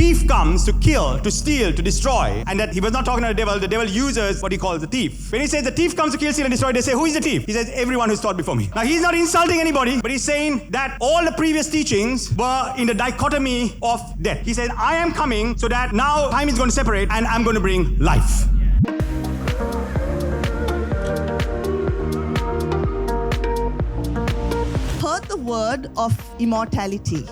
thief comes to kill, to steal, to destroy. And that he was not talking to the devil uses what he calls the thief. When he says the thief comes to kill, steal, and destroy, they say, who is the thief? He says, everyone who's taught before me. Now he's not insulting anybody, but he's saying that all the previous teachings were in the dichotomy of death. He says, I am coming so that now time is going to separate and I'm going to bring life. Heard the word of immortality.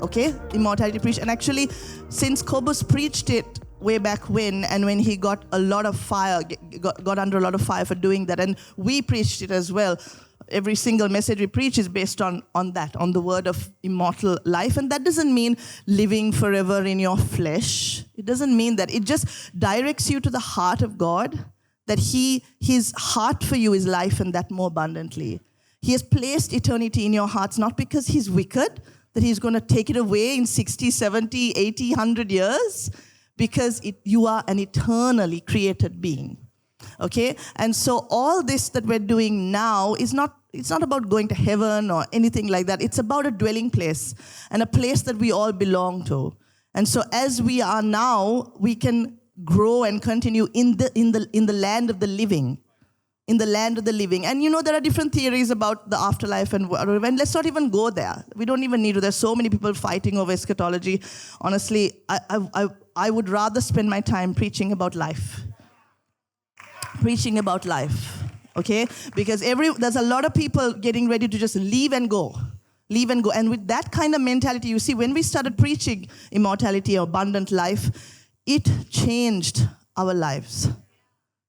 Okay, immortality preached, and actually, since Kobus preached it way back when, and when he got a lot of fire, got under a lot of fire for doing that, and we preached it as well. Every single message we preach is based on that, on the word of immortal life, and that doesn't mean living forever in your flesh. It doesn't mean that. It just directs you to the heart of God, that His heart for you is life, and that more abundantly. He has placed eternity in your hearts, not because He's wicked, that He's going to take it away in 60, 70, 80, 100 years, because you are an eternally created being. Okay? And so all this that we're doing now is it's not about going to heaven or anything like that. It's about a dwelling place and a place that we all belong to. And so as we are now, we can grow and continue in the land of the living. In the land of the living. And there are different theories about the afterlife and let's not even go there. We don't even need to. There's so many people fighting over eschatology. Honestly, I would rather spend my time preaching about life. Preaching about life, okay? Because there's a lot of people getting ready to just leave and go. Leave and go. And with that kind of mentality, you see, when we started preaching immortality or abundant life, it changed our lives.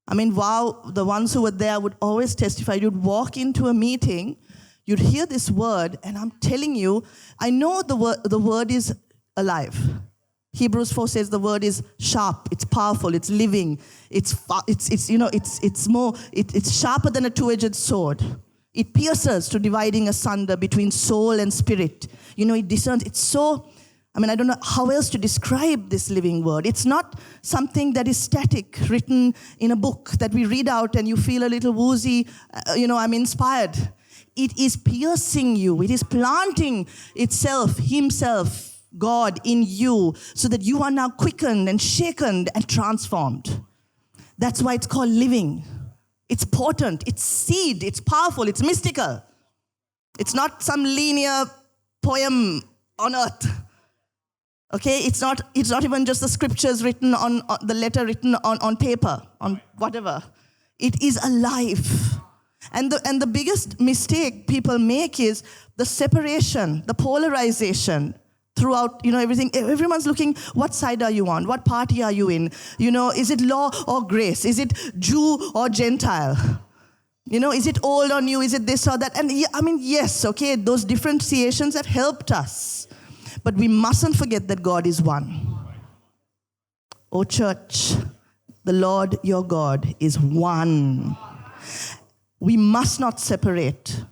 I mean, wow, the ones who were there would always testify. You'd walk into a meeting, you'd hear this word, and I'm telling you, I know the word is alive. Hebrews 4 says the word is sharp, it's powerful, it's living, it's sharper than a two-edged sword. It pierces to dividing asunder between soul and spirit. It discerns. It's so, I don't know how else to describe this living word. It's not something that is static, written in a book that we read out and you feel a little woozy, I'm inspired. It is piercing you. It is planting Himself, God, in you, so that you are now quickened and shaken and transformed. That's why it's called living. It's potent, it's seed, it's powerful, it's mystical. It's not some linear poem on earth. Okay, it's not even just the scriptures written on the letter written on paper, on whatever. It is alive. And the biggest mistake people make is the separation, the polarization throughout, everything. Everyone's looking, what side are you on? What party are you in? Is it law or grace? Is it Jew or Gentile? Is it old or new? Is it this or that? And yes, okay, those differentiations have helped us. But we mustn't forget that God is one. Oh, church, the Lord your God is one. We must not separate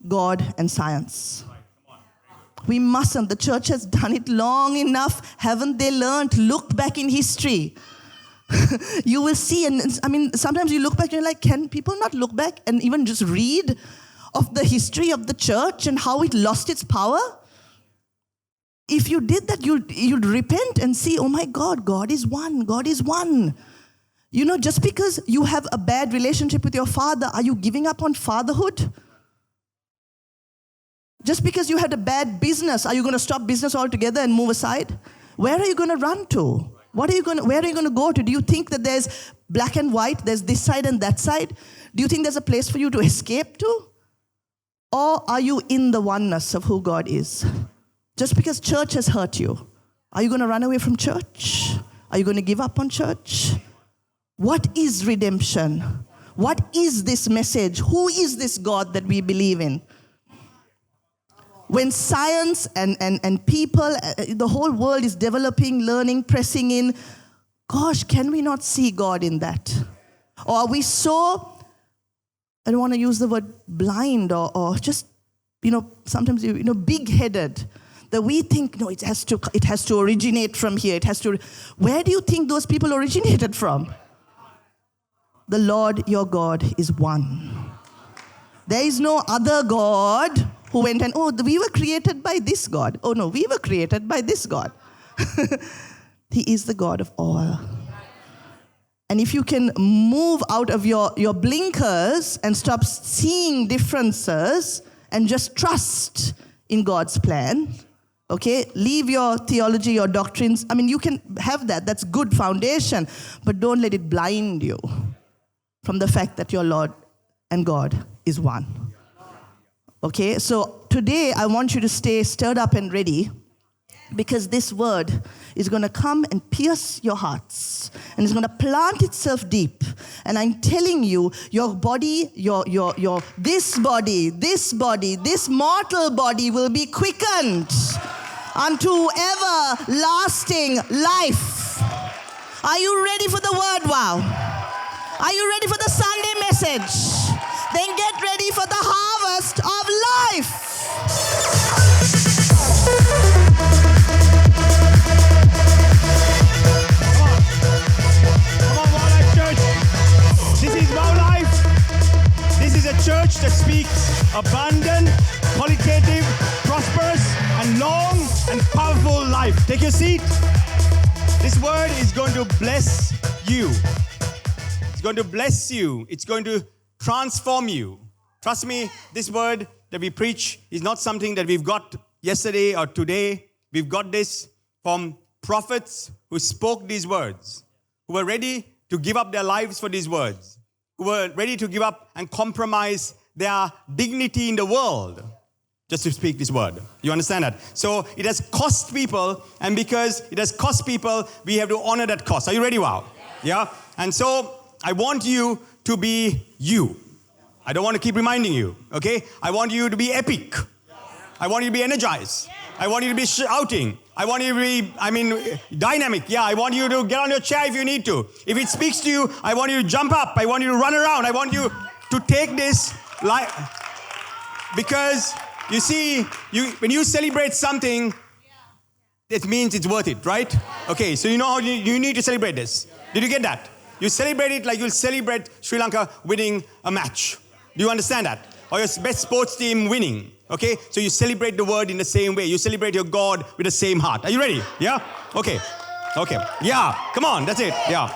God and science. We mustn't. The church has done it long enough. Haven't they learned? Look back in history. You will see, and sometimes you look back and you're like, can people not look back and even just read of the history of the church and how it lost its power? If you did that, you'd repent and see, oh my God, God is one. God is one. Just because you have a bad relationship with your father, are you giving up on fatherhood? Just because you had a bad business, are you going to stop business altogether and move aside? Where are you going to run to? Where are you going to go to? Do you think that there's black and white, there's this side and that side? Do you think there's a place for you to escape to? Or are you in the oneness of who God is? Just because church has hurt you, are you going to run away from church? Are you going to give up on church? What is redemption? What is this message? Who is this God that we believe in? When science and people, the whole world is developing, learning, pressing in, gosh, can we not see God in that? Or are we so, I don't want to use the word blind or just, sometimes, big-headed, that we think, no, it has to originate from here. Where do you think those people originated from? The Lord your God is one. There is no other God who went and, we were created by this God. Oh no, we were created by this God. He is the God of all. And if you can move out of your blinkers and stop seeing differences and just trust in God's plan, okay? Leave your theology, your doctrines. I mean, you can have that. That's good foundation. But don't let it blind you from the fact that your Lord and God is one. Okay? So today, I want you to stay stirred up and ready, because this word is going to come and pierce your hearts, and it's going to plant itself deep. And I'm telling you, your body, this mortal body will be quickened unto everlasting life. Are you ready for the word? Wow. Are you ready for the Sunday message? Then get ready for the harvest of life. This is WOWLife. This is a church that speaks abundant, qualitative, prosperous, and long and powerful life. Take your seat. This word is going to bless you. It's going to bless you. It's going to transform you. Trust me, this word that we preach is not something that we've got yesterday or today. We've got this from prophets who spoke these words, who were ready to give up their lives for these words, who were ready to give up and compromise their dignity in the world just to speak this word. You understand that? So it has cost people, and because it has cost people, we have to honor that cost. Are you ready? Wow. Yeah? And so I want you to be you. I don't want to keep reminding you, okay? I want you to be epic. I want you to be energized. I want you to be shouting. I want you to be, dynamic. Yeah, I want you to get on your chair if you need to. If it speaks to you, I want you to jump up. I want you to run around. I want you to take this because you see, when you celebrate something, it means it's worth it, right? Okay, so you know how you need to celebrate this. Did you get that? You celebrate it like you'll celebrate Sri Lanka winning a match. Do you understand that? Or your best sports team winning. Okay? So you celebrate the word in the same way. You celebrate your God with the same heart. Are you ready? Yeah? Okay. Okay. Yeah. Come on. That's it. Yeah.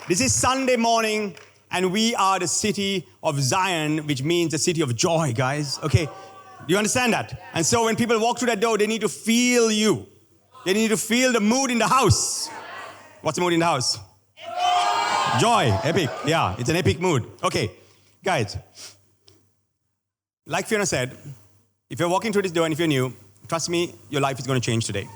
This is Sunday morning, and we are the city of Zion, which means the city of joy, guys. Okay? Do you understand that? And so when people walk through that door, they need to feel you. They need to feel the mood in the house. What's the mood in the house? Joy. Epic. Yeah. It's an epic mood. Okay. Guys. Like Fiona said, if you're walking through this door and if you're new, trust me, your life is going to change today.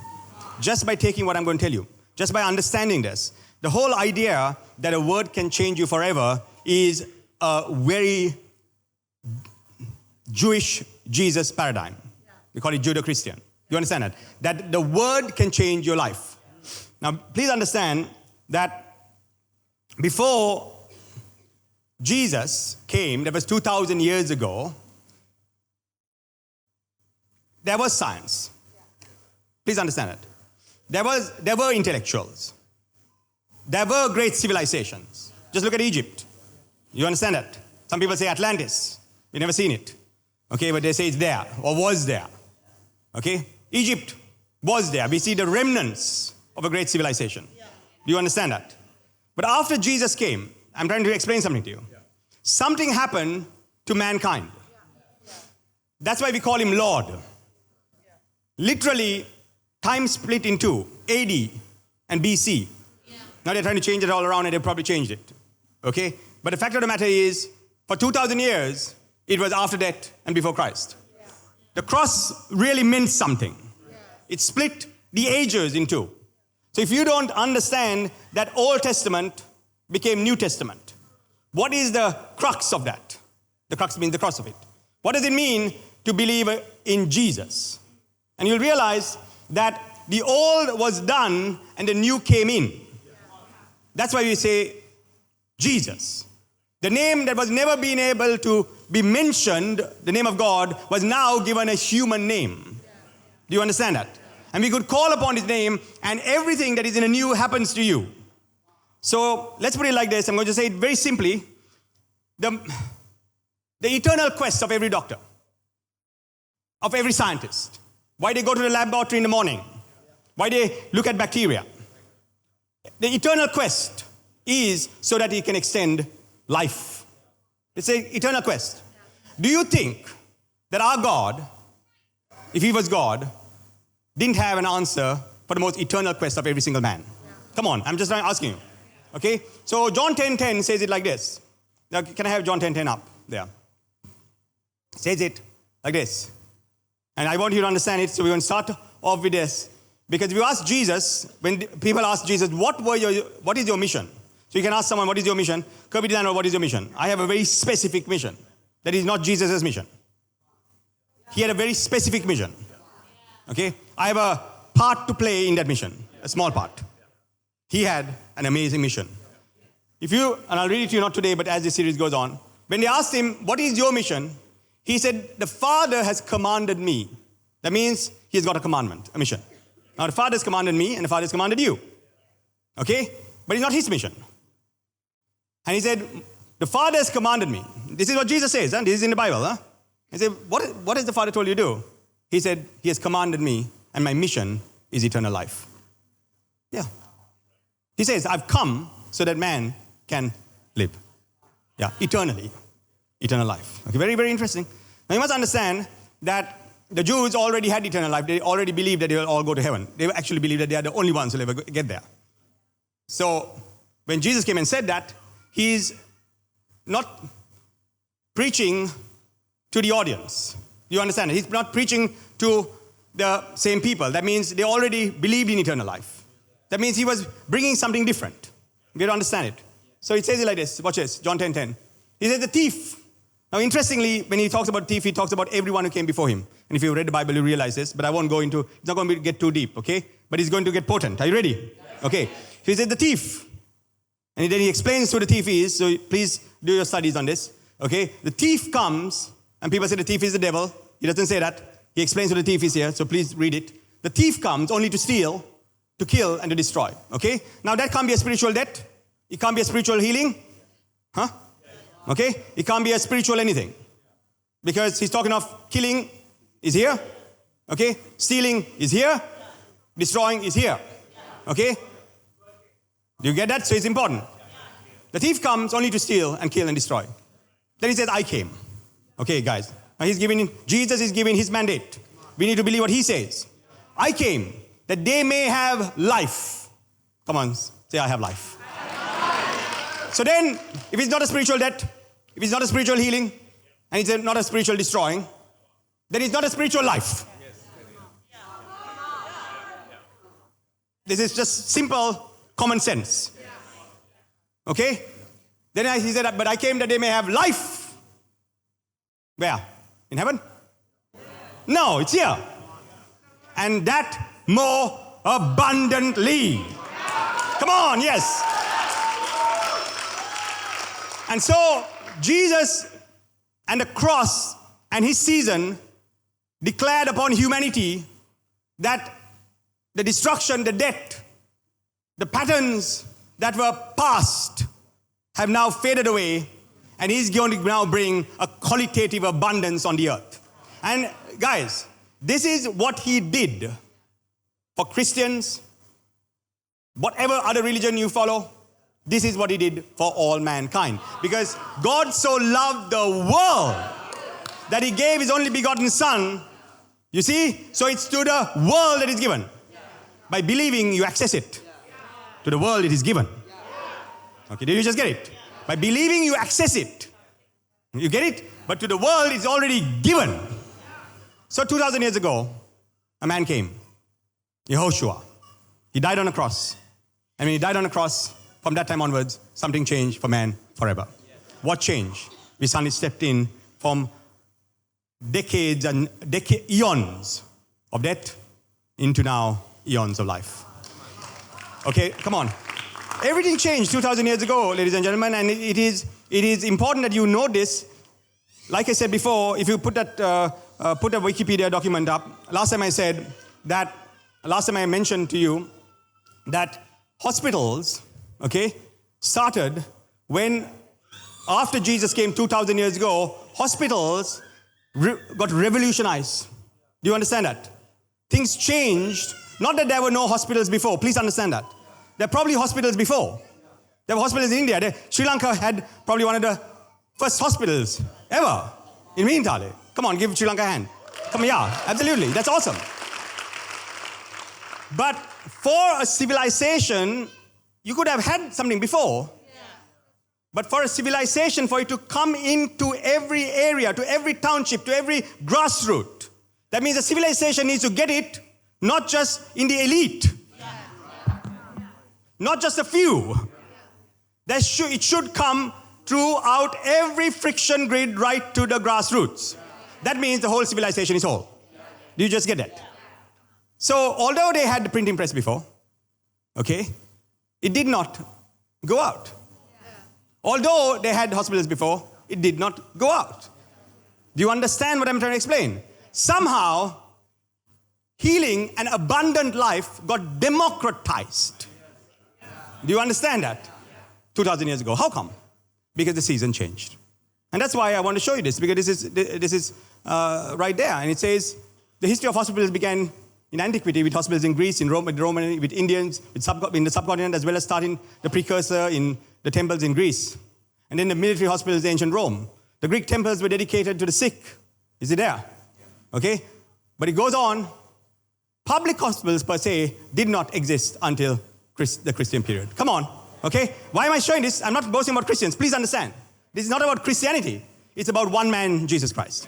Just by taking what I'm going to tell you, just by understanding this, the whole idea that a word can change you forever is a very Jewish Jesus paradigm. We call it Judeo-Christian. You understand that? That the word can change your life. Now, please understand that before Jesus came, that was 2,000 years ago, there was science. Please understand it. There were intellectuals. There were great civilizations. Just look at Egypt. You understand that? Some people say Atlantis. We've never seen it. Okay, but they say it's there or was there. Okay? Egypt was there. We see the remnants of a great civilization. Do you understand that? But after Jesus came, I'm trying to explain something to you. Something happened to mankind. That's why we call him Lord. Literally, time split in two, AD and BC. Now they're trying to change it all around, and they've probably changed it. Okay? But the fact of the matter is, for 2,000 years, it was after death and before Christ. The cross really meant something. It split the ages in two. So if you don't understand that Old Testament became New Testament, what is the crux of that? The crux means the cross of it. What does it mean to believe in Jesus? And you'll realize that the old was done and the new came in. That's why we say Jesus. The name that was never been able to be mentioned, the name of God, was now given a human name. Do you understand that? And we could call upon his name, and everything that is in a new happens to you. So let's put it like this. I'm going to say it very simply. The eternal quest of every doctor, of every scientist. Why they go to the laboratory in the morning? Why they look at bacteria? The eternal quest is so that he can extend life. It's an eternal quest. Do you think that our God, if he was God, didn't have an answer for the most eternal quest of every single man? Come on, I'm just asking you. Okay? So John 10:10 says it like this. Now, can I have John 10:10 up there? Says it like this. And I want you to understand it, so we're going to start off with this. Because if you ask Jesus, when people ask Jesus, what is your mission? So you can ask someone, what is your mission? Kirby de Lanerolle, what is your mission? I have a very specific mission. That is not Jesus' mission. He had a very specific mission. Okay? I have a part to play in that mission, a small part. He had an amazing mission. And I'll read it to you not today, but as the series goes on, when they asked him, what is your mission? He said, the Father has commanded me. That means he's got a commandment, a mission. Now the Father has commanded me and the Father has commanded you. Okay? But it's not his mission. And he said, the Father has commanded me. This is what Jesus says. Huh? This is in the Bible. Huh? He said, what has the Father told you to do? He said, he has commanded me and my mission is eternal life. Yeah. He says, I've come so that man can live. Yeah, eternally. Eternal life. Okay, very, very interesting. Now you must understand that the Jews already had eternal life. They already believed that they will all go to heaven. They actually believed that they are the only ones who will ever get there. So when Jesus came and said that, he's not preaching to the audience. You understand? He's not preaching to the same people. That means they already believed in eternal life. That means he was bringing something different. We have to understand it. So it says it like this. Watch this. John 10:10. He says the thief. Now interestingly, when he talks about thief, he talks about everyone who came before him. And if you read the Bible, you realize this. But I won't go into, it's not going to get too deep, okay? But it's going to get potent. Are you ready? Yes. Okay. He said the thief. And then he explains who the thief is. So please do your studies on this. Okay? The thief comes, and people say the thief is the devil. He doesn't say that. He explains who the thief is here. So please read it. The thief comes only to steal, to kill, and to destroy. Okay? Now that can't be a spiritual death. It can't be a spiritual healing. Huh? Okay? It can't be a spiritual anything. Because he's talking of killing is here. Okay? Stealing is here. Destroying is here. Okay? Do you get that? So it's important. The thief comes only to steal and kill and destroy. Then he says, I came. Okay, guys. Now Jesus is giving his mandate. We need to believe what he says. I came that they may have life. Come on, say I have life. So then, if it's not a spiritual death, if it's not a spiritual healing, and it's not a spiritual destroying, then it's not a spiritual life. This is just simple common sense. Okay? Then he said, but I came that they may have life. Where? In heaven? No, it's here. And that more abundantly. Come on, yes. And so, Jesus and the cross and his season declared upon humanity that the destruction, the death, the patterns that were past have now faded away, and he's going to now bring a qualitative abundance on the earth. And guys, this is what he did for Christians, whatever other religion you follow. This is what he did for all mankind. Because God so loved the world that he gave his only begotten Son. You see? So it's to the world that is given. By believing, you access it. To the world, it is given. Okay, did you just get it? By believing, you access it. You get it? But to the world, it's already given. So 2,000 years ago, a man came. Yehoshua. He died on a cross. And when he died on a cross, from that time onwards, something changed for man forever. What changed? We suddenly stepped in from decades and eons of death into now eons of life. Okay, come on. Everything changed 2,000 years ago, ladies and gentlemen, and it is important that you know this. Like I said before, if you put a Wikipedia document up, last time I mentioned to you that hospitals, okay, started when, after Jesus came 2,000 years ago, hospitals got revolutionized. Do you understand that? Things changed Not that there were no hospitals before. Please understand that. There are probably hospitals before. There were hospitals in India. Sri Lanka had probably one of the first hospitals ever in Meentale. Come on, give Sri Lanka a hand. Come on, yeah, absolutely. That's awesome. But for a civilization, you could have had something before. But for a civilization, for it to come into every area, to every township, to every grassroots, that means a civilization needs to get it, not just in the elite, not just a few. It should come throughout every friction grid right to the grassroots. That means the whole civilization is whole. Do you just get that? So although they had the printing press before, okay, it did not go out. Although they had hospitals before, it did not go out. Do you understand what I'm trying to explain? Somehow, healing and abundant life got democratized. Do you understand that? 2,000 years ago. How come? Because the season changed. And that's why I want to show you this, because this is right there. And it says, the history of hospitals began in antiquity with hospitals in Greece, in Rome, with Indians, in the subcontinent, as well as starting the precursor in the temples in Greece. And then the military hospitals in ancient Rome. The Greek temples were dedicated to the sick. Is it there? Okay? But it goes on. Public hospitals per se did not exist until the Christian period. Come on. Okay? Why am I showing this? I'm not boasting about Christians. Please understand. This is not about Christianity. It's about one man, Jesus Christ.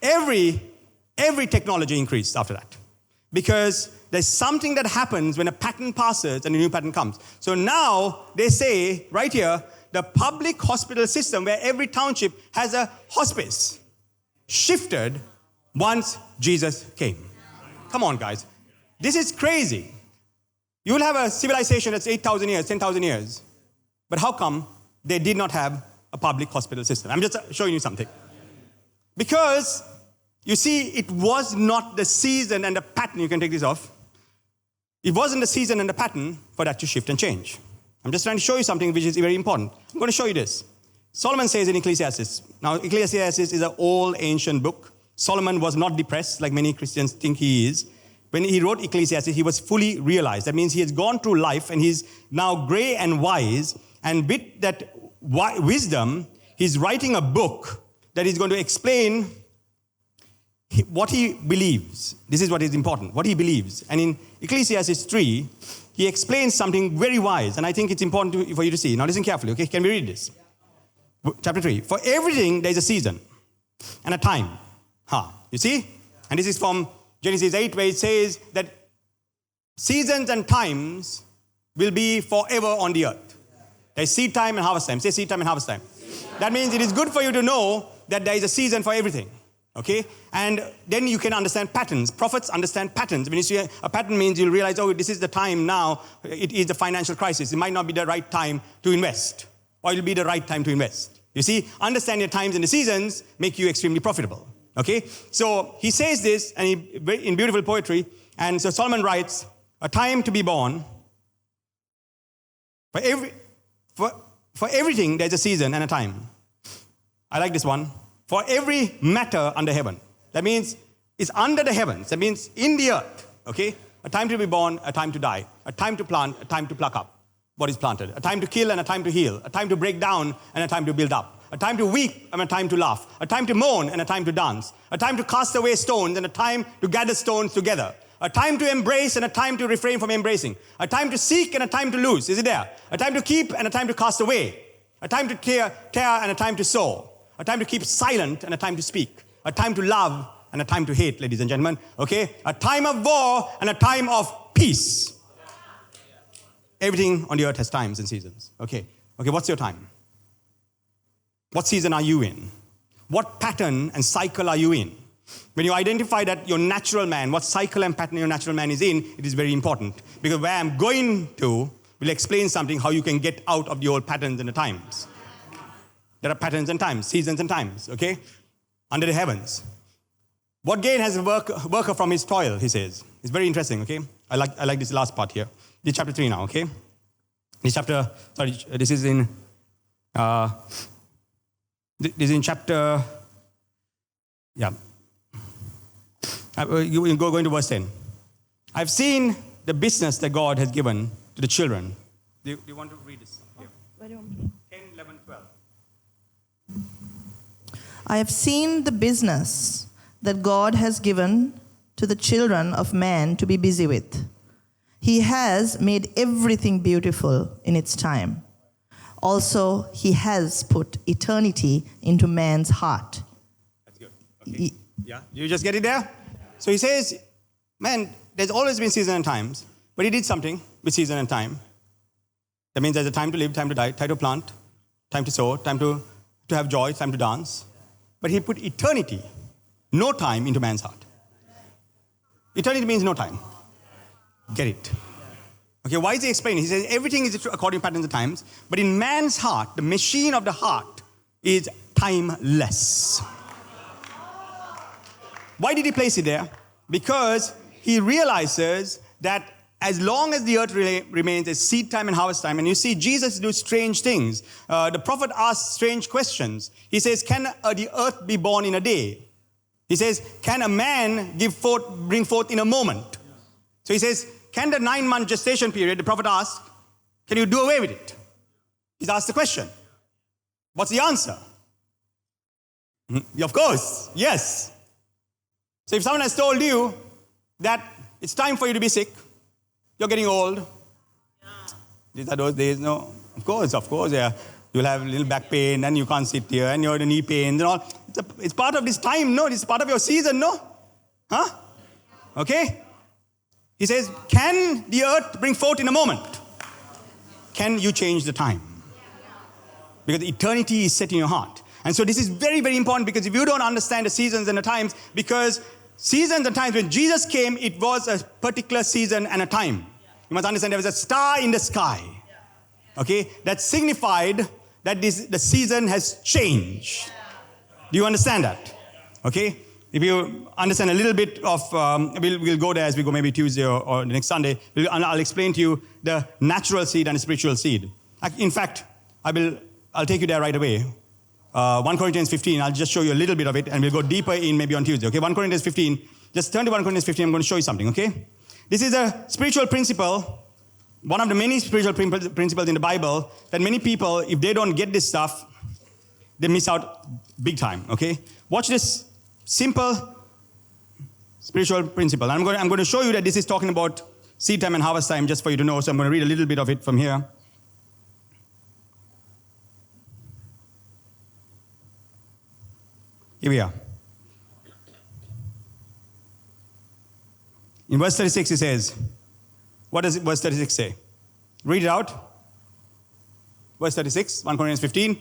Every technology increased after that. Because there's something that happens when a pattern passes and a new pattern comes. So now they say, right here, the public hospital system where every township has a hospice shifted once Jesus came. Come on, guys. This is crazy. You will have a civilization that's 8,000 years, 10,000 years. But how come they did not have a public hospital system? I'm just showing you something. Because, you see, it was not the season and the pattern. You can take this off. It wasn't the season and the pattern for that to shift and change. I'm just trying to show you something which is very important. I'm going to show you this. Solomon says in Ecclesiastes. Now, Ecclesiastes is an old ancient book. Solomon was not depressed like many Christians think he is. When he wrote Ecclesiastes, he was fully realized. That means he has gone through life and he's now gray and wise. And with that wisdom, he's writing a book that is going to explain what he believes. This is what is important, what he believes. And in Ecclesiastes 3, he explains something very wise. And I think it's important for you to see. Now listen carefully, okay? Can we read this? Chapter 3. For everything, there is a season and a time. You see? And this is from Genesis 8, where it says that seasons and times will be forever on the earth. There's seed time and harvest time. Say seed time and harvest time. That means it is good for you to know that there is a season for everything. Okay? And then you can understand patterns. Prophets understand patterns. When you see a pattern means you'll realize, oh, this is the time now. It is the financial crisis. It might not be the right time to invest. Or it'll be the right time to invest. You see, understanding the times and the seasons make you extremely profitable. Okay? So he says this and in beautiful poetry. And so Solomon writes, a time to be born. For everything, there's a season and a time. I like this one. For every matter under heaven. That means it's under the heavens. That means in the earth. Okay? A time to be born, a time to die. A time to plant, a time to pluck up what is planted. A time to kill and a time to heal. A time to break down and a time to build up. A time to weep and a time to laugh. A time to mourn and a time to dance. A time to cast away stones and a time to gather stones together. A time to embrace and a time to refrain from embracing. A time to seek and a time to lose. Is it there? A time to keep and a time to cast away. A time to tear and a time to sow. A time to keep silent and a time to speak. A time to love and a time to hate, ladies and gentlemen. Okay? A time of war and a time of peace. Everything on the earth has times and seasons. Okay, what's your time? What season are you in? What pattern and cycle are you in? When you identify that your natural man, what cycle and pattern your natural man is in, it is very important. Because where I'm going to will explain something, how you can get out of the old patterns and the times. There are patterns and times, seasons and times, okay? Under the heavens. What gain has a worker from his toil, he says. It's very interesting, okay? I like this last part here. This is chapter 3 now, okay? This is in chapter, you go into verse 10. I've seen the business that God has given to the children. Do you want to read this? Here. 10, 11, 12. I have seen the business that God has given to the children of man to be busy with. He has made everything beautiful in its time. Also, he has put eternity into man's heart. That's good. Okay. Yeah, you just get it there? So he says, man, there's always been seasons and times, but he did something with season and time. That means there's a time to live, time to die, time to plant, time to sow, time to have joy, time to dance. But he put eternity, no time, into man's heart. Eternity means no time. Get it? Okay, why is he explaining? He says everything is according to patterns of times, but in man's heart, the machine of the heart is timeless. Why did he place it there? Because he realizes that as long as the earth remains as seed time and harvest time, and you see Jesus do strange things. The prophet asks strange questions. He says, can the earth be born in a day? He says, can a man bring forth in a moment? So he says, can the 9-month gestation period, the prophet asks, can you do away with it? He's asked the question. What's the answer? Of course, yes. So if someone has told you that it's time for you to be sick, you're getting old. These are those days, no? Of course, yeah. You'll have a little back pain, and you can't sit here, and you're the knee pain and all. It's part of this time, no? It's part of your season, no? Huh? Okay? He says, can the earth bring forth in a moment? Can you change the time? Because eternity is set in your heart. And so this is very, very important, because if you don't understand the seasons and the times, because seasons and times, when Jesus came, it was a particular season and a time. You must understand there was a star in the sky. Okay? That signified that the season has changed. Do you understand that? Okay? If you understand a little bit of, we'll go there as we go, maybe Tuesday or next Sunday. I'll explain to you the natural seed and the spiritual seed. In fact, I'll take you there right away. 1 Corinthians 15, I'll just show you a little bit of it, and we'll go deeper in maybe on Tuesday. Okay, 1 Corinthians 15. Just turn to 1 Corinthians 15. I'm going to show you something, okay? This is a spiritual principle, one of the many spiritual principles in the Bible that many people, if they don't get this stuff, they miss out big time, okay? Watch this simple spiritual principle. And I'm going to show you that this is talking about seed time and harvest time, just for you to know. So I'm going to read a little bit of it from here. Here we are. In verse 36 it says, what does verse 36 say? Read it out. Verse 36, 1 Corinthians 15.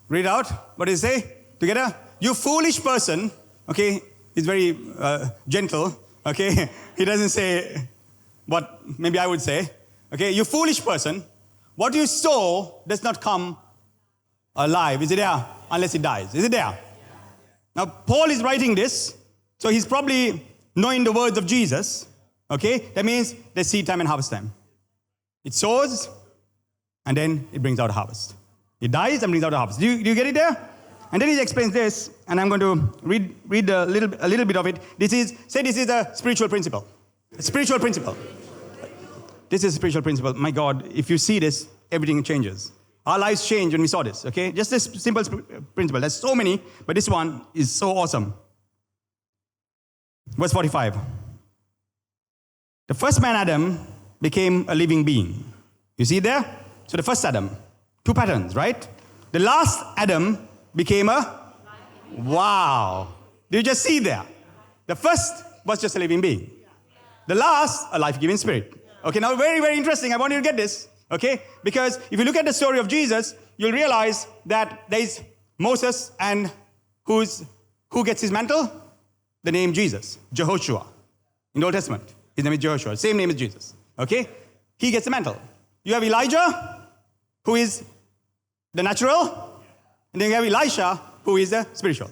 Read it out. What does it say? Together. You foolish person. Okay, he's very gentle. Okay, he doesn't say what maybe I would say. Okay, you foolish person. What you sow does not come alive. Is it there? Unless it dies. Is it there? Now, Paul is writing this, so he's probably knowing the words of Jesus. Okay? That means there's seed time and harvest time. It sows, and then it brings out a harvest. It dies and brings out a harvest. Do you get it there? And then he explains this, and I'm going to read a little bit of it. This is a spiritual principle. A spiritual principle. This is a spiritual principle. My God, if you see this, everything changes. Our lives changed when we saw this, okay? Just this simple principle. There's so many, but this one is so awesome. Verse 45. The first man, Adam, became a living being. You see there? So the first Adam, 2 patterns, right? The last Adam became a... Wow. Did you just see there? The first was just a living being. The last, a life-giving spirit. Okay, now very, very interesting. I want you to get this. Okay? Because if you look at the story of Jesus, you'll realize that there is Moses, and who gets his mantle? The name Jesus, Jehoshua. In the Old Testament, his name is Jehoshua. Same name as Jesus. Okay? He gets the mantle. You have Elijah, who is the natural, and then you have Elisha, who is the spiritual.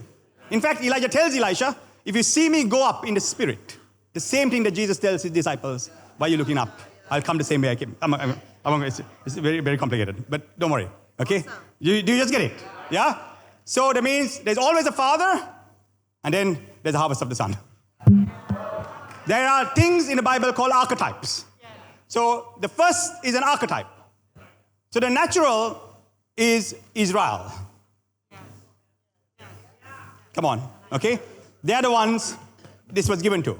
In fact, Elijah tells Elisha, if you see me go up in the spirit, the same thing that Jesus tells his disciples, why are you looking up? I'll come the same way I came. It's very, very complicated, but don't worry, okay? Awesome. Do you just get it? Yeah? So that means there's always a father, and then there's a harvest of the sun. There are things in the Bible called archetypes. So the first is an archetype. So the natural is Israel. Come on, okay? They are the ones this was given to.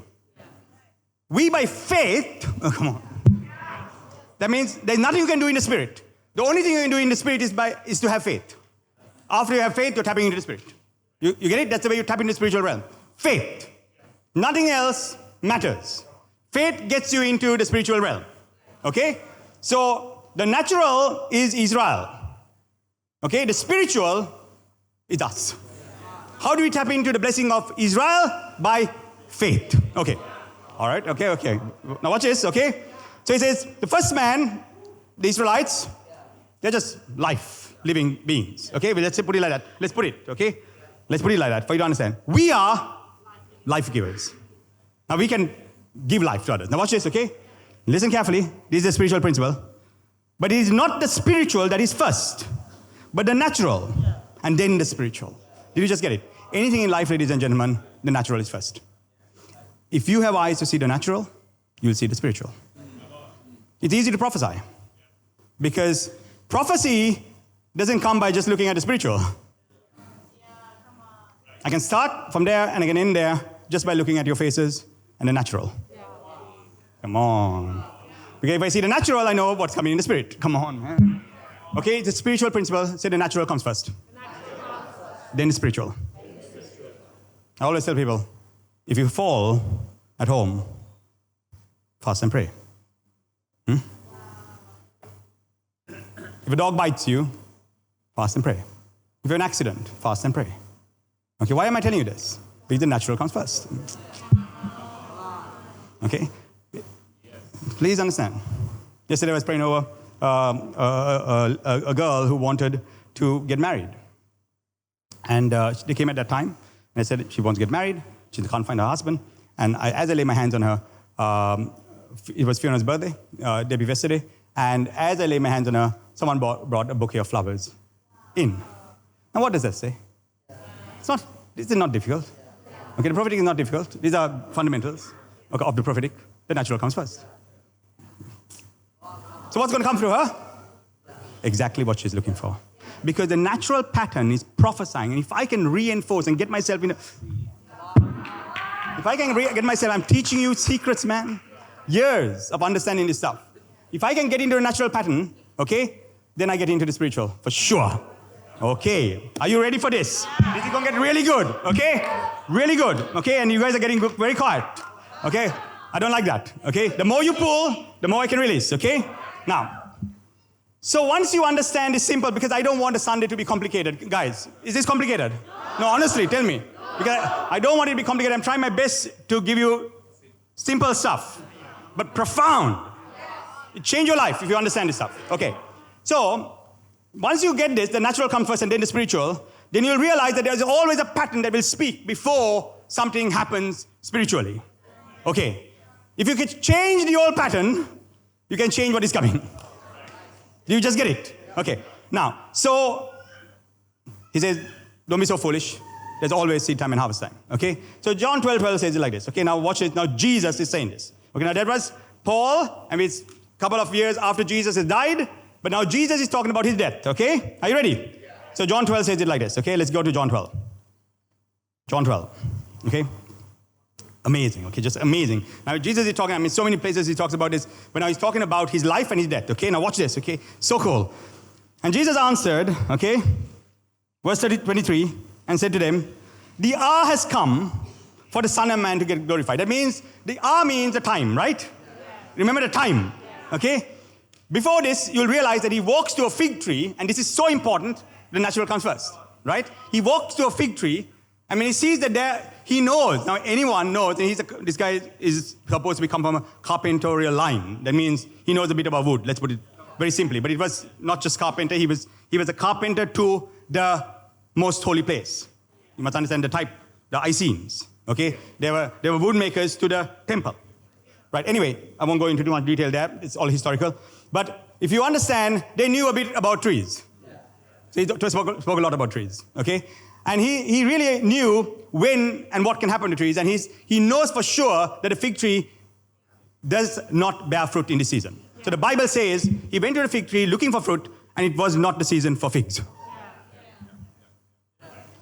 We by faith, oh, come on. That means there's nothing you can do in the spirit. The only thing you can do in the spirit is to have faith. After you have faith, you're tapping into the spirit. You get it? That's the way you tap into the spiritual realm. Faith. Nothing else matters. Faith gets you into the spiritual realm. Okay? So the natural is Israel. Okay? The spiritual is us. How do we tap into the blessing of Israel? By faith. Okay. All right. Okay. Now watch this. Okay? So he says, the first man, the Israelites, they're just living beings. Okay? But let's put it like that. Let's put it. Okay? Let's put it like that for you to understand. We are life givers. Now we can give life to others. Now watch this, okay? Listen carefully. This is a spiritual principle. But it is not the spiritual that is first, but the natural, and then the spiritual. Did you just get it? Anything in life, ladies and gentlemen, the natural is first. If you have eyes to see the natural, you'll see the spiritual. It's easy to prophesy because prophecy doesn't come by just looking at the spiritual. I can start from there and I can end there just by looking at your faces and the natural. Come on. Okay, if I see the natural, I know what's coming in the spirit. Come on, man. Okay, it's a spiritual principle. Say the natural comes first. Then the spiritual. I always tell people, if you fall at home, fast and pray. If a dog bites you, fast and pray. If you have an accident, fast and pray. Okay, why am I telling you this? Because the natural comes first. Okay? Please understand. Yesterday I was praying over a girl who wanted to get married. And they came at that time, and I said she wants to get married. She can't find her husband. And as I lay my hands on her, it was Fiona's birthday, day before yesterday. And as I lay my hands on her, someone brought a bouquet of flowers in. Now what does that say? This is not difficult. Okay, the prophetic is not difficult. These are fundamentals of the prophetic. The natural comes first. So what's going to come through her? Exactly what she's looking for. Because the natural pattern is prophesying. And if I can reinforce and get myself in if I can get myself, I'm teaching you secrets, man. Years of understanding this stuff. If I can get into a natural pattern, okay, then I get into the spiritual, for sure. Okay, are you ready for this? This is going to get really good, okay? Really good, okay? And you guys are getting very quiet, okay? I don't like that, okay? The more you pull, the more I can release, okay? Now, so once you understand it's simple, because I don't want a Sunday to be complicated. Guys, is this complicated? No, honestly, tell me. Because I don't want it to be complicated. I'm trying my best to give you simple stuff, but profound. It change your life if you understand this stuff. Okay, so once you get this, the natural comes first and then the spiritual, then you'll realize that there's always a pattern that will speak before something happens spiritually. Okay, if you could change the old pattern, you can change what is coming. Do you just get it? Okay, now, so he says, don't be so foolish. There's always seed time and harvest time. Okay, so John 12:12 says it like this. Okay, now watch it. Now Jesus is saying this. Okay, now that was Paul, and it's a couple of years after Jesus has died. But now Jesus is talking about his death, okay? Are you ready? So John 12 says it like this, okay? Let's go to John 12. John 12, okay? Amazing, okay? Just amazing. Now Jesus is talking, so many places he talks about this, but now he's talking about his life and his death, okay? Now watch this, okay? So cool. And Jesus answered, okay? Verse 23, and said to them, the hour has come for the Son of Man to get glorified. That means, the hour means the time, right? Remember the time, okay? Before this, you'll realize that he walks to a fig tree, and this is so important, the natural comes first, right? He walks to a fig tree, and when he sees that there, he knows. Now, anyone knows, and this guy is supposed to come from a carpentorial line. That means he knows a bit about wood, let's put it very simply. But it was not just carpenter, he was a carpenter to the most holy place. You must understand the type, the Essenes, okay? They were wood makers to the temple. Right, anyway, I won't go into too much detail there. It's all historical. But if you understand, they knew a bit about trees. So he spoke a lot about trees, okay? And he really knew when and what can happen to trees. And he knows for sure that a fig tree does not bear fruit in this season. So the Bible says he went to the fig tree looking for fruit, and it was not the season for figs.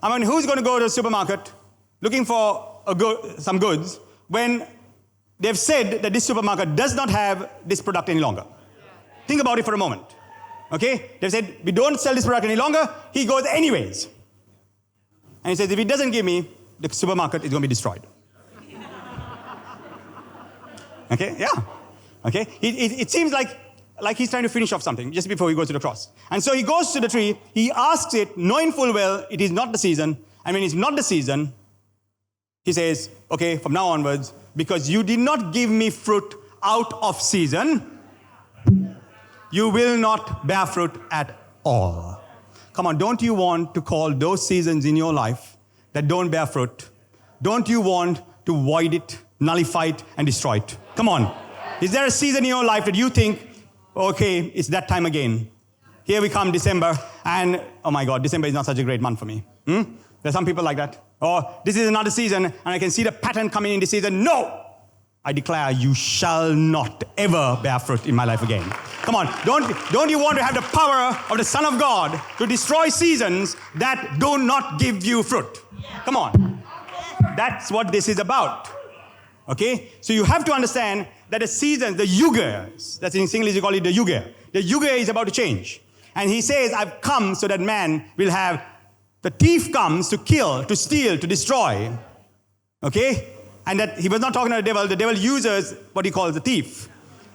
I mean, who's going to go to the supermarket looking for some goods when they've said that this supermarket does not have this product any longer? Think about it for a moment. Okay? They've said, we don't sell this product any longer. He goes anyways. And he says, if he doesn't give me, the supermarket is going to be destroyed. Okay? Yeah. Okay? It seems like he's trying to finish off something just before he goes to the cross. And so he goes to the tree. He asks it, knowing full well it is not the season. And when it's not the season, he says, okay, from now onwards, because you did not give me fruit out of season, you will not bear fruit at all. Come on, don't you want to call those seasons in your life that don't bear fruit? Don't you want to void it, nullify it, and destroy it? Come on. Is there a season in your life that you think, okay, it's that time again? Here we come, December, and oh my God, December is not such a great month for me. There's some people like that. Or this is another season, and I can see the pattern coming in this season. No! I declare you shall not ever bear fruit in my life again. Come on, don't you want to have the power of the Son of God to destroy seasons that do not give you fruit? Come on. That's what this is about. Okay? So you have to understand that the seasons, the yugas, that's in English you call it the yuga. The yuga is about to change. And he says, I've come so that man will have, the thief comes to kill, to steal, to destroy. Okay? And that he was not talking to the devil uses what he calls the thief.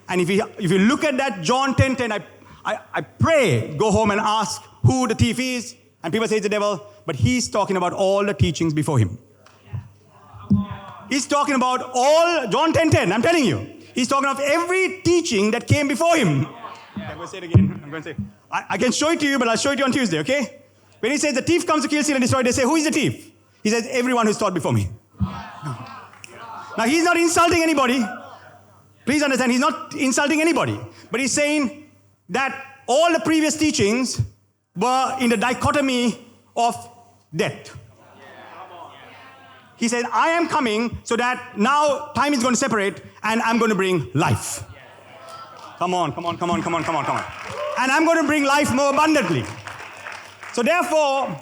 And if you look at that, John 10:10, I pray, go home and ask who the thief is. And people say it's the devil, but he's talking about all the teachings before him. He's talking about all, John 10:10, I'm telling you. He's talking of every teaching that came before him. I'm going to say it again. I'm going to say, I can show it to you, but I'll show it to you on Tuesday, okay? When he says the thief comes to kill, steal, and destroy, they say, who is the thief? He says, everyone who's taught before me. Now, he's not insulting anybody. Please understand, he's not insulting anybody. But he's saying that all the previous teachings were in the dichotomy of death. He said, I am coming so that now time is going to separate and I'm going to bring life. Come on. And I'm going to bring life more abundantly. So therefore,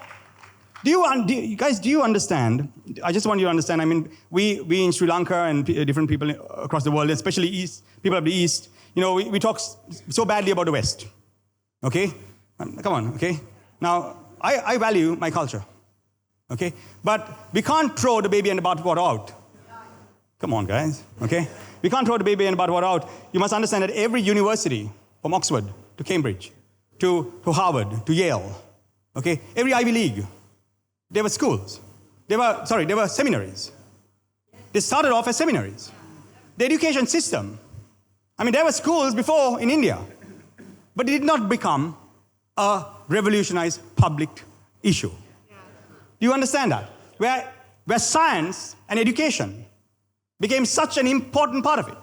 do you understand? I just want you to understand. I mean, we in Sri Lanka and different people across the world, especially people of the East, we talk so badly about the West. Okay? Come on, okay? Now, I value my culture. Okay? But we can't throw the baby and the bathwater out. Come on, guys. Okay? We can't throw the baby and the bathwater out. You must understand that every university, from Oxford to Cambridge, to Harvard, to Yale, okay? Every Ivy League, there were schools. There were seminaries. They started off as seminaries. The education system, there were schools before in India, but it did not become a revolutionized public issue. Do you understand that? Where science and education became such an important part of it.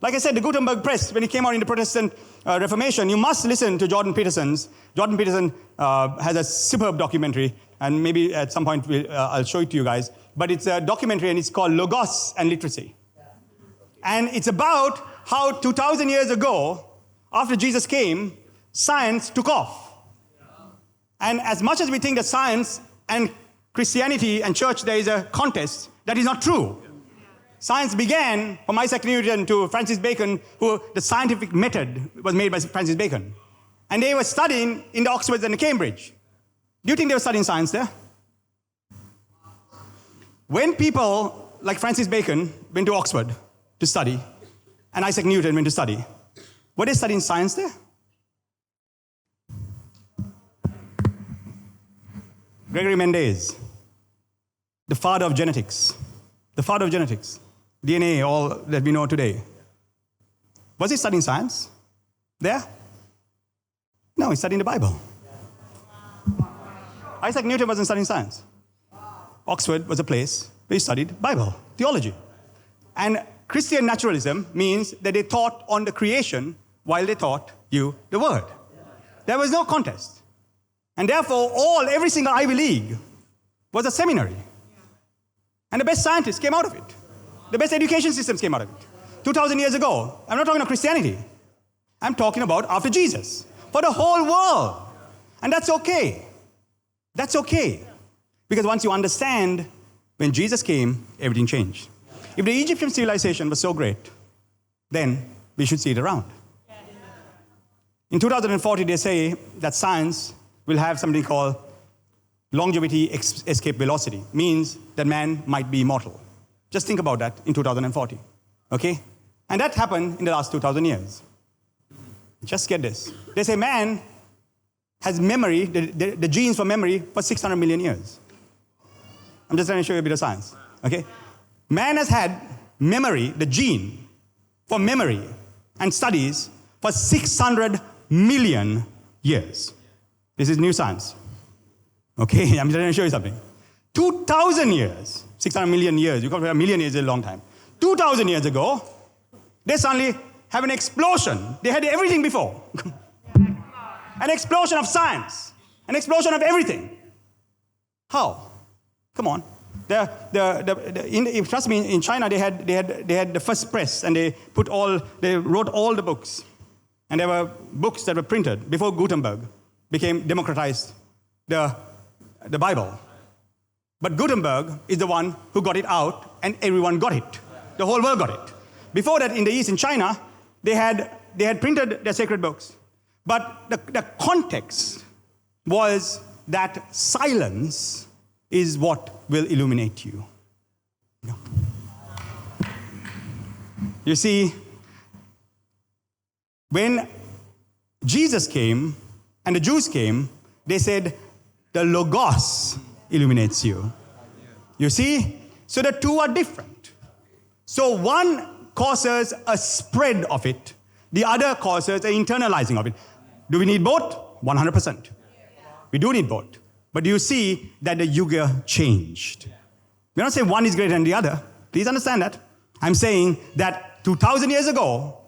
Like I said, the Gutenberg press, when it came out in the Protestant Reformation, you must listen to Jordan Peterson. Jordan Peterson has a superb documentary, and maybe at some point I'll show it to you guys. But it's a documentary, and it's called Logos and Literacy. And it's about how 2,000 years ago, after Jesus came, science took off. And as much as we think that science and Christianity and church, there is a contest, that is not true. Science began from Isaac Newton to Francis Bacon, who the scientific method was made by Francis Bacon. And they were studying in the Oxford and the Cambridge. Do you think they were studying science there? When people like Francis Bacon went to Oxford to study, and Isaac Newton went to study, were they studying science there? Gregory Mendez, the father of genetics, DNA, all that we know today. Was he studying science there? No, he's studying the Bible. Isaac Newton wasn't studying science. Oxford was a place where he studied Bible, theology. And Christian naturalism means that they taught on the creation while they taught you the word. There was no contest. And therefore, every single Ivy League, was a seminary. And the best scientists came out of it. The best education systems came out of it. 2,000 years ago, I'm not talking about Christianity. I'm talking about after Jesus. For the whole world. And that's okay. That's okay. Because once you understand, when Jesus came, everything changed. If the Egyptian civilization was so great, then we should see it around. In 2040, they say that science will have something called longevity escape velocity. Means that man might be immortal. Just think about that in 2040. Okay? And that happened in the last 2,000 years. Just get this. They say man has memory, the genes for memory, for 600 million years. I'm just trying to show you a bit of science. Okay? Man has had memory, the gene for memory and studies for 600 million years. This is new science. Okay? I'm trying to show you something. 2,000 years, 600 million years, you compare a million years is a long time. 2,000 years ago, they suddenly have an explosion. They had everything before. An explosion of science. An explosion of everything. How? Come on. Trust me, in China they had the first press, and they wrote all the books. And there were books that were printed before Gutenberg democratized the Bible. But Gutenberg is the one who got it out, and everyone got it. The whole world got it. Before that, in the East, in China, they had printed their sacred books. But the context was that silence is what will illuminate you. You see, when Jesus came and the Jews came, they said, the Logos illuminates you. You see? So the two are different. So one causes a spread of it. The other causes an internalizing of it. Do we need both? 100%. We do need both. But do you see that the yuga changed? We're not saying one is greater than the other. Please understand that. I'm saying that 2,000 years ago,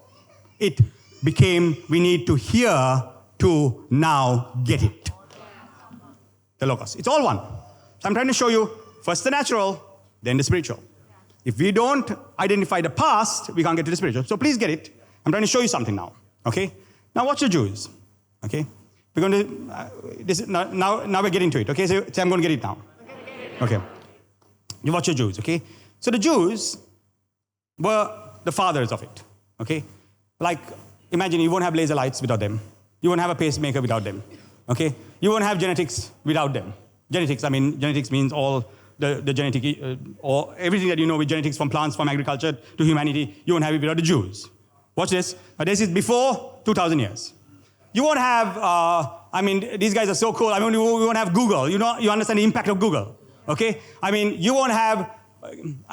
it became, we need to hear to now get it. The Logos. It's all one. So I'm trying to show you first the natural, then the spiritual. If we don't identify the past, we can't get to the spiritual. So please get it. I'm trying to show you something now. Okay? Now watch the Jews. Okay? We're going to, now we're getting to it. Okay? So I'm going to get it now. Okay. You watch the Jews. Okay? So the Jews were the fathers of it. Okay? Like, imagine you won't have laser lights without them. You won't have a pacemaker without them. Okay? You won't have genetics without them. Genetics means all the genetic, or everything that you know with genetics, from plants, from agriculture to humanity, you won't have it without the Jews. Watch this. This is before 2,000 years. You won't have, these guys are so cool. We won't have Google. You understand the impact of Google. Okay? You won't have,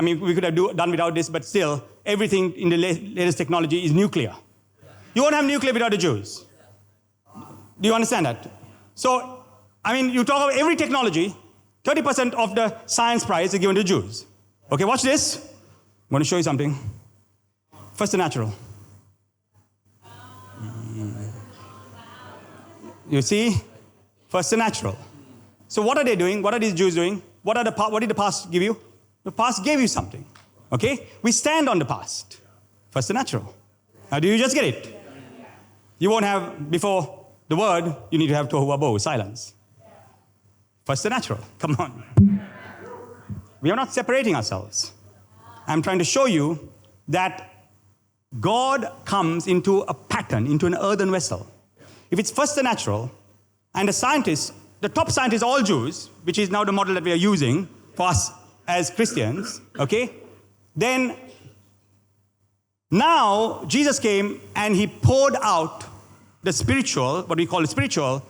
we could have done without this, but still, everything in the latest technology is nuclear. You won't have nuclear without the Jews. Do you understand that? So, you talk about every technology, 30% of the science prize is given to Jews. Okay, watch this. I'm going to show you something. First, the natural. You see? First, the natural. So what are they doing? What are these Jews doing? What did the past give you? The past gave you something. Okay? We stand on the past. First, the natural. Now, do you just get it? You won't have, before the word, you need to have Thu Wa-Bohu, silence. First, the natural. Come on. We are not separating ourselves. I'm trying to show you that God comes into a pattern, into an earthen vessel. If it's first the natural, and the scientists, the top scientists, all Jews, which is now the model that we are using for us as Christians, okay? Then, now, Jesus came and he poured out the spiritual, what we call the spiritual,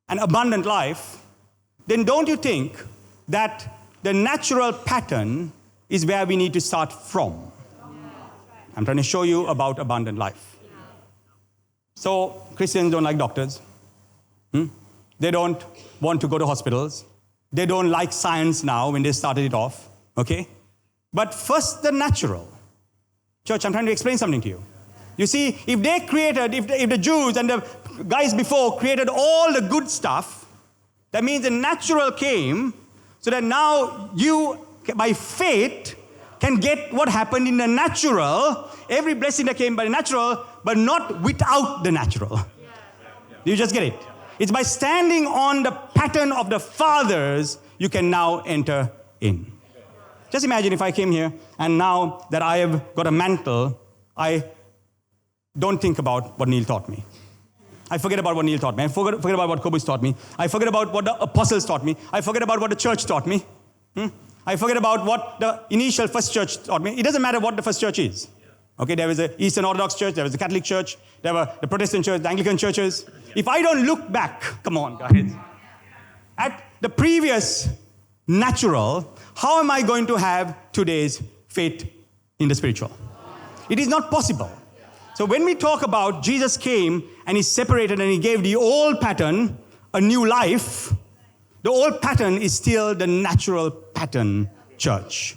an abundant life. Then don't you think that the natural pattern is where we need to start from? I'm trying to show you about abundant life. So, Christians don't like doctors. They don't want to go to hospitals. They don't like science now when they started it off. Okay? But first, the natural. Church, I'm trying to explain something to you. You see, if they created, if the Jews and the guys before created all the good stuff, that means the natural came so that now you, by faith, can get what happened in the natural, every blessing that came by the natural, but not without the natural. Do you just get it? It's by standing on the pattern of the fathers, you can now enter in. Just imagine if I came here, and now that I have got a mantle, I don't think about what Neil taught me. I forget about what Neil taught me. I forget about what Kobus taught me. I forget about what the apostles taught me. I forget about what the church taught me. I forget about what the initial first church taught me. It doesn't matter what the first church is. Okay, there was the Eastern Orthodox Church, there was the Catholic Church, there were the Protestant Church, the Anglican churches. If I don't look back, come on guys, at the previous natural, how am I going to have today's faith in the spiritual? It is not possible. So when we talk about Jesus came and he separated and he gave the old pattern a new life, the old pattern is still the natural pattern, church.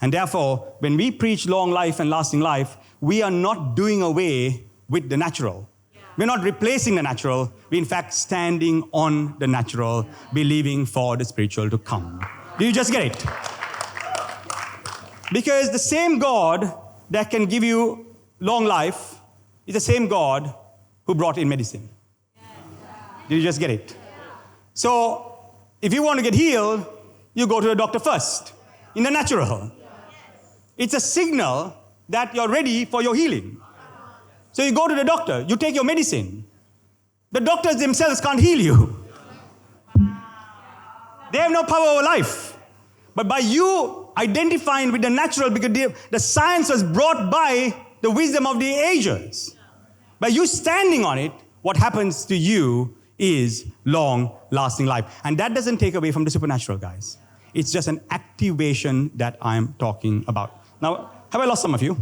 And therefore, when we preach long life and lasting life, we are not doing away with the natural. We're not replacing the natural. We're in fact standing on the natural, believing for the spiritual to come. Do you just get it? Because the same God that can give you long life is the same God who brought in medicine. Do you just get it? So, if you want to get healed, you go to the doctor first, in the natural. It's a signal that you're ready for your healing. So you go to the doctor, you take your medicine. The doctors themselves can't heal you. They have no power over life. But by you identifying with the natural, because the science was brought by the wisdom of the ages. By you standing on it, what happens to you is long-lasting life. And that doesn't take away from the supernatural, guys. It's just an activation that I'm talking about. Now, have I lost some of you?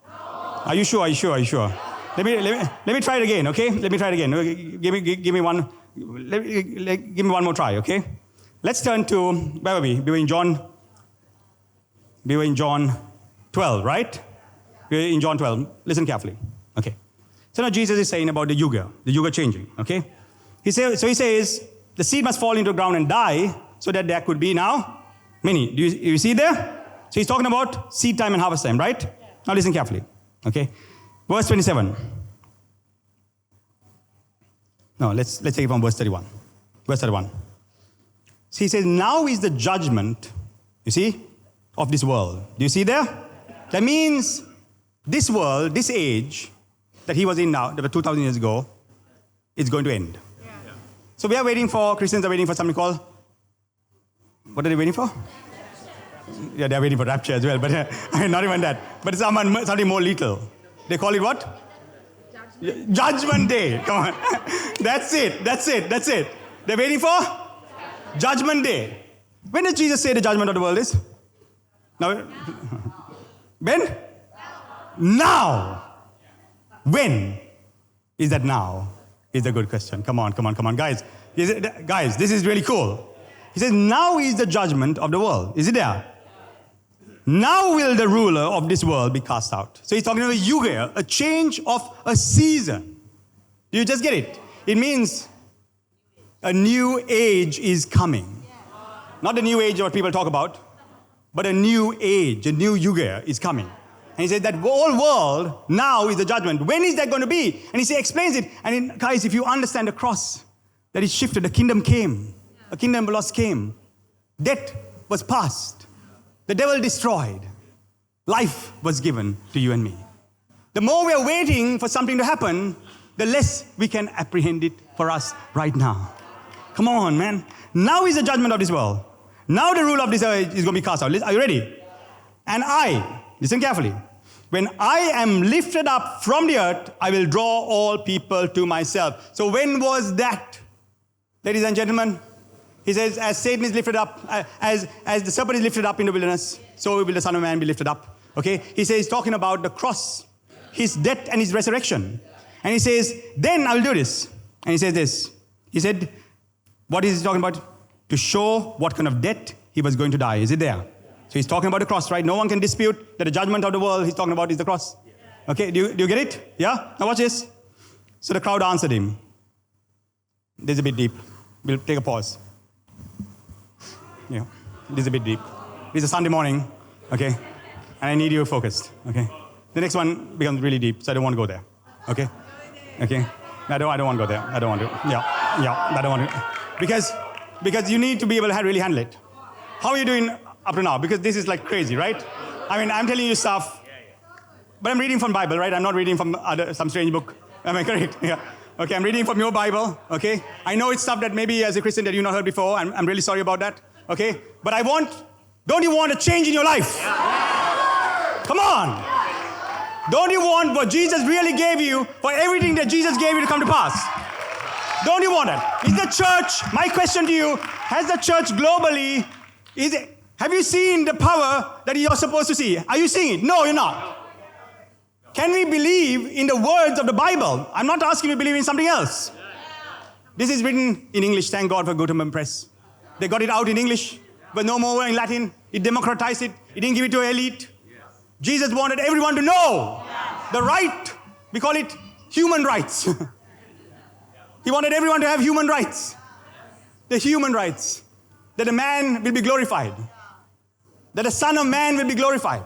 Are you sure? Let me try it again, okay? Let me try it again. Give me one. Give me one more try, okay? Let's turn to, where were we? We were in John 12, right? We were in John 12. Listen carefully. Okay. So now Jesus is saying about the yuga changing, okay? He says, the seed must fall into the ground and die so that there could be now many. Do you see there? So he's talking about seed time and harvest time, right? Yeah. Now listen carefully, okay? Verse 27. No, let's take it from verse 31. Verse 31. So he says, now is the judgment, you see, of this world. Do you see there? That means this world, this age that he was in now, that was 2,000 years ago, is going to end. Yeah. So we are waiting for, Christians are waiting for something called, what are they waiting for? Yeah, they're waiting for rapture as well, but not even that. But it's something more lethal. They call it what? Judgment Day. Come on. That's it. They're waiting for Judgment Day. When does Jesus say the judgment of the world is? Now. When? Now. When is that now? Is a good question. Come on, guys. Guys, this is really cool. He says, now is the judgment of the world. Is it there? Now will the ruler of this world be cast out. So he's talking about a yuga, a change of a season. Do you just get it? It means a new age is coming. Not the new age what people talk about, but a new age, a new yuga is coming. And he said that whole world now is the judgment. When is that going to be? And he explains it. And guys, if you understand the cross, that is shifted, the kingdom came. A kingdom lost came. Death was past. The devil destroyed. Life was given to you and me. The more we are waiting for something to happen, the less we can apprehend it for us right now. Come on, man. Now is the judgment of this world. Now the rule of this earth is going to be cast out. Are you ready? And I, listen carefully, when I am lifted up from the earth, I will draw all people to myself. So when was that? Ladies and gentlemen, he says, as Satan is lifted up, as the serpent is lifted up in the wilderness, so will the Son of Man be lifted up. Okay? He says, talking about the cross, his death and his resurrection. And he says, then I will do this. And he says this. He said, what is he talking about? To show what kind of death he was going to die. Is it there? So he's talking about the cross, right? No one can dispute that the judgment of the world he's talking about is the cross. Okay, do you get it? Yeah? Now watch this. So the crowd answered him. This is a bit deep. We'll take a pause. This is a bit deep. It's a Sunday morning, okay? And I need you focused, okay? The next one becomes really deep, so I don't want to go there, okay? Okay? I don't want to go there. I don't want to. I don't want to. Because you need to be able to really handle it. How are you doing up to now? Because this is like crazy, right? I mean, I'm telling you stuff, but I'm reading from Bible, right? I'm not reading from some strange book. Am I correct? Yeah. Okay, I'm reading from your Bible, okay? I know it's stuff that maybe as a Christian that you've not heard before. I'm really sorry about that, okay? But don't you want a change in your life? Come on. Don't you want what Jesus really gave you for everything that Jesus gave you to come to pass? Don't you want that? Is the church, my question to you, has the church globally, have you seen the power that you're supposed to see? Are you seeing it? No, you're not. Can we believe in the words of the Bible? I'm not asking you to believe in something else. This is written in English. Thank God for Gutenberg Press. They got it out in English, but no more in Latin. It democratized it. It didn't give it to an elite. Jesus wanted everyone to know the right. We call it human rights. He wanted everyone to have human rights. The human rights. That a man will be glorified. That the Son of Man will be glorified.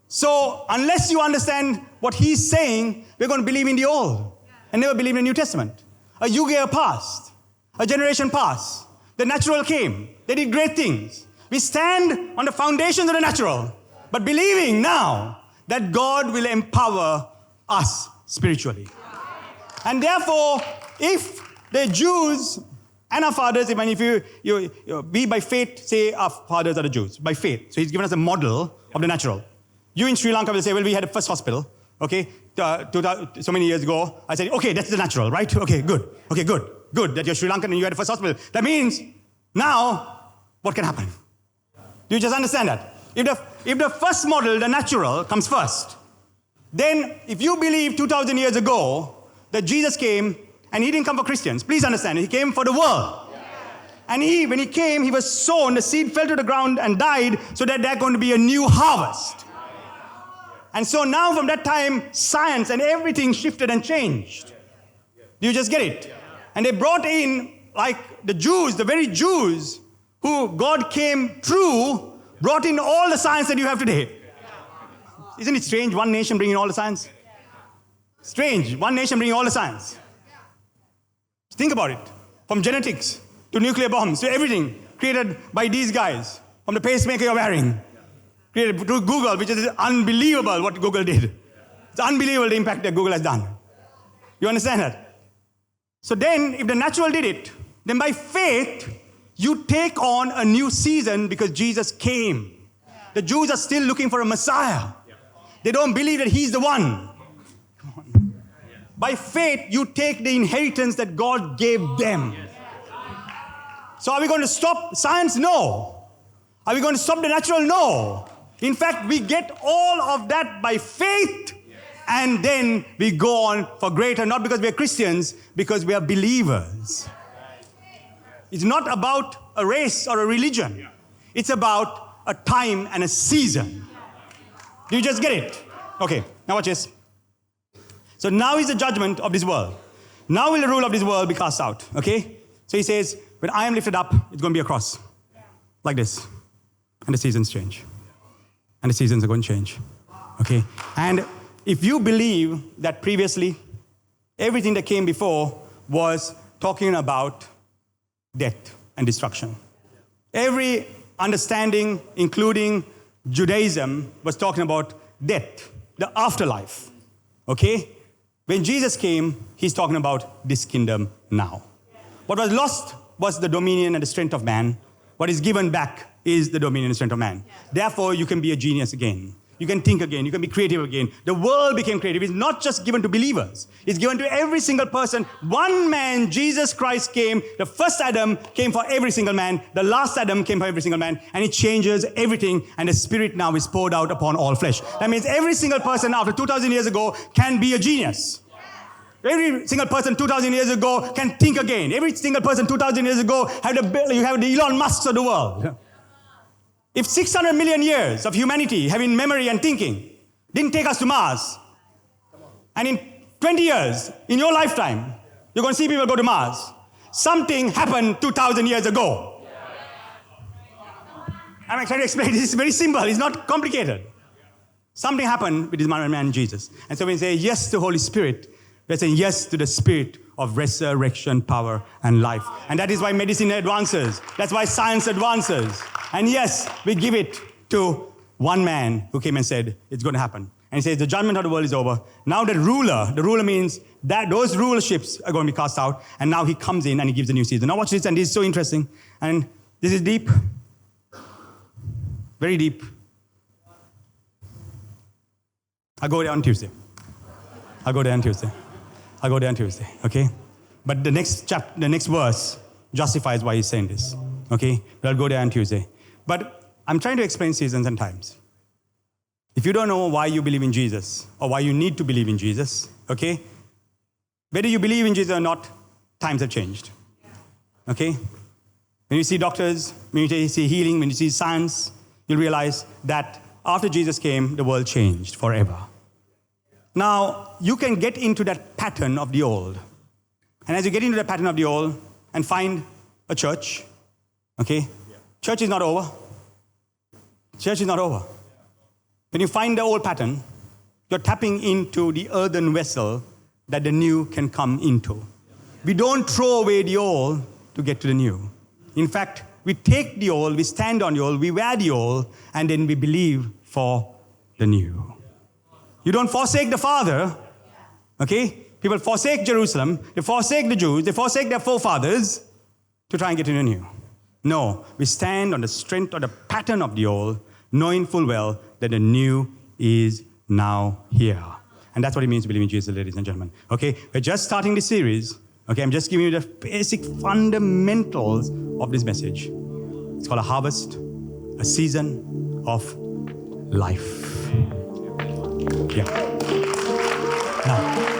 So, unless you understand what he's saying, we're going to believe in the Old and never believe in the New Testament. A yuga passed. A generation passed. The natural came. They did great things. We stand on the foundations of the natural, but believing now that God will empower us spiritually. And therefore, if the Jews and our fathers, we by faith say our fathers are the Jews, by faith. So he's given us a model of the natural. You in Sri Lanka will say, well, we had a first hospital, okay, so many years ago. I said, okay, that's the natural, right? Okay, good. Okay, good. Good that you're Sri Lankan and you had a first hospital. That means now, what can happen? Do you just understand that? If the first model, the natural, comes first, then if you believe 2,000 years ago that Jesus came, and he didn't come for Christians, please understand, he came for the world. And when he came, he was sown, the seed fell to the ground and died so that there's going to be a new harvest. And so now from that time, science and everything shifted and changed. Do you just get it? And they brought in, like the Jews, the very Jews who God came through, brought in all the science that you have today. Isn't it strange? One nation bringing all the science. Strange. One nation bringing all the science. Think about it. From genetics to nuclear bombs to everything created by these guys. From the pacemaker you're wearing. Created through Google, which is unbelievable what Google did. It's unbelievable the impact that Google has done. You understand that? So then, if the natural did it, then by faith, you take on a new season because Jesus came. The Jews are still looking for a Messiah. They don't believe that he's the one. By faith, you take the inheritance that God gave them. So are we going to stop science? No. Are we going to stop the natural? No. In fact, we get all of that by faith, and then we go on for greater, not because we are Christians, because we are believers. It's not about a race or a religion. It's about a time and a season. Do you just get it? Okay, now watch this. So now is the judgment of this world. Now will the rule of this world be cast out. Okay? So he says, when I am lifted up, it's going to be a cross. Like this. And the seasons change. And the seasons are going to change. Okay? And if you believe that previously, everything that came before was talking about death and destruction. Every understanding, including Judaism, was talking about death, the afterlife. Okay? When Jesus came, he's talking about this kingdom now. What was lost was the dominion and the strength of man. What is given back is the dominion and strength of man. Therefore, you can be a genius again. You can think again. You can be creative again. The world became creative. It's not just given to believers. It's given to every single person. One man, Jesus Christ, came. The first Adam came for every single man. The last Adam came for every single man. And it changes everything. And the Spirit now is poured out upon all flesh. That means every single person after 2,000 years ago can be a genius. Every single person 2,000 years ago can think again. Every single person 2,000 years ago you have the Elon Musks of the world. If 600 million years of humanity having memory and thinking didn't take us to Mars, and in 20 years, in your lifetime, you're going to see people go to Mars, something happened 2,000 years ago. I'm trying to explain. This is very simple. It's not complicated. Something happened with this man Jesus. And so when we say yes to Holy Spirit, we're saying yes to the Spirit of resurrection, power, and life. And that is why medicine advances. That's why science advances. And yes, we give it to one man who came and said, it's going to happen. And he says, the judgment of the world is over. Now the ruler means that those rulerships are going to be cast out. And now he comes in and he gives a new season. Now watch this, and this is so interesting. And this is deep. Very deep. I'll go there on Tuesday. Okay? But the next verse justifies why he's saying this. Okay? But I'll go there on Tuesday. But I'm trying to explain seasons and times. If you don't know why you believe in Jesus, or why you need to believe in Jesus, okay? Whether you believe in Jesus or not, times have changed. Okay? When you see doctors, when you see healing, when you see science, you'll realize that after Jesus came, the world changed forever. Now, you can get into that pattern of the old. And as you get into the pattern of the old and find a church, okay? Church is not over. Church is not over. When you find the old pattern, you're tapping into the earthen vessel that the new can come into. We don't throw away the old to get to the new. In fact, we take the old, we stand on the old, we wear the old, and then we believe for the new. You don't forsake the Father, okay? People forsake Jerusalem, they forsake the Jews, they forsake their forefathers to try and get to the new. No, we stand on the strength of the pattern of the old, knowing full well that the new is now here. And that's what it means to believe in Jesus, ladies and gentlemen. Okay, we're just starting this series. Okay, I'm just giving you the basic fundamentals of this message. It's called a harvest, a season of life. Yeah. Now,